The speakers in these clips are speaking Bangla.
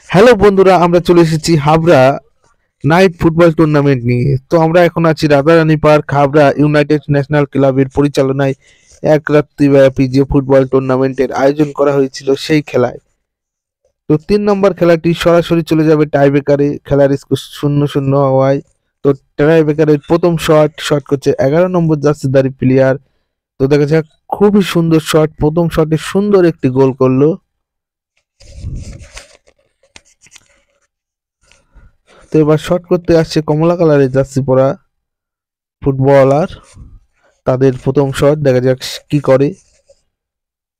হ্যালো বন্ধুরা, আমরা চলে এসেছি হাবড়া নাইট ফুটবল টুর্নামেন্ট নিয়ে। তো আমরা এখন আছি Radharani park, Habra United national ক্লাবের পরিচালনায় এক রাত্রিব্যাপী যে ফুটবল টুর্নামেন্টের আয়োজন করা হয়েছিল সেই খেলায়। তো 3 নম্বর খেলাটি সরাসরি চলে যাবে টাইব্রেকারে, খেলার স্কোর 0-0 হওয়ায়। তো টাইব্রেকারের প্রথম শট করছে 11 নম্বর জার্সিধারী প্লেয়ার। তো দেখা যাক, খুবই সুন্দর শট, প্রথম শটে সুন্দর একটি গোল করলো। তো এবার শট করতে আসছে কমলা কালারের জার্সি পরা ফুটবলার। তাদের প্রথম শট, দেখা যাক কি করে।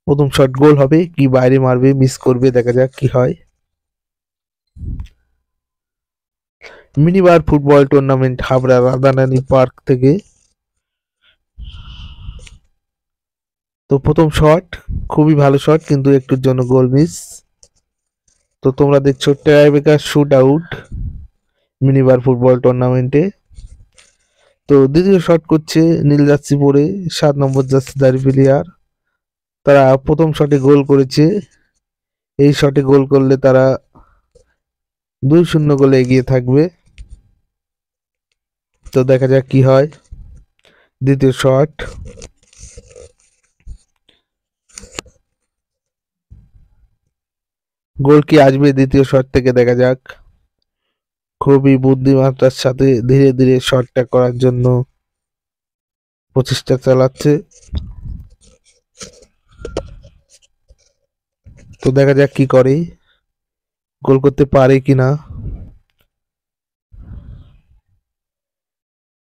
প্রথম শট গোল হবে কি বাইরে মারবে, মিস করবে, দেখা যাক কি হয়। Minibar football tournament Habra Radharani park থেকে। তো প্রথম শট খুবই ভালো শট, কিন্তু একটুর জন্য গোল মিস। তো তোমরা দেখছো tiebreaker shoot out minibar football টুর্নামেন্টে। তো দ্বিতীয় শট করছে নীল জার্সি পরে 7 নম্বর জার্সিধারী প্লেয়ার। তারা প্রথম শটে গোল করেছে, এই শটে গোল করলে তারা 2-0 গোলে এগিয়ে থাকবে। তো দেখা যাক কি হয়। দ্বিতীয় শট, গোল কি আসবে দ্বিতীয় শট থেকে, দেখা যাক। খুবই বুদ্ধিমত্তার সাথে ধীরে ধীরে শটটা করার জন্য প্রচেষ্টা চালাচ্ছে। তো দেখা যাক কি করে, গোল করতে পারে কিনা।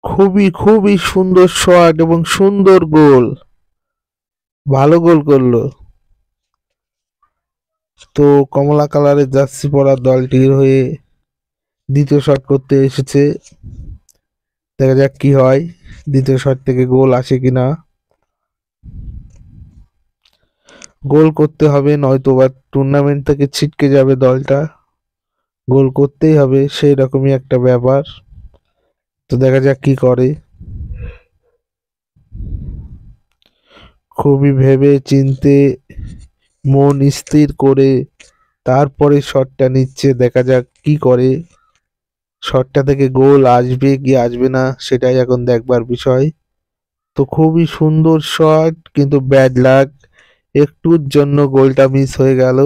খুবই খুবই সুন্দর শট এবং সুন্দর গোল, ভালো গোল করলো। তো কমলা কালারের জার্সি পরা দলটির হয়ে দ্বিতীয় শট করতে এসেছে, দেখা যাক কি হয়। দ্বিতীয় শট থেকে গোল আসে কিনা। গোল করতে হবে, নয়তো বা টুর্নামেন্ট থেকে ছিটকে যাবে দলটা। গোল করতেই হবে, সেই রকমই একটা ব্যাপার। তো দেখা যাক কি করে। খুবই ভেবে চিনতে, মন স্থির করে তারপরে শটটা নিচ্ছে, দেখা যাক কি করে। শটটা থেকে গোল আসবে কি আসবে না সেটাই এখন দেখবার বিষয়। তো খুবই সুন্দর শট, কিন্তু ব্যাড লাক, একটুর জন্য গোলটা মিস হয়ে গেল।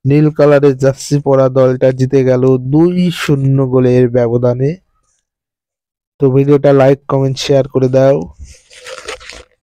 নীল কালারের জার্সি পরা দলটা জিতে গেল 2-0 গোলের ব্যবধানে। তো ভিডিওটা লাইক কমেন্ট শেয়ার করে দাও।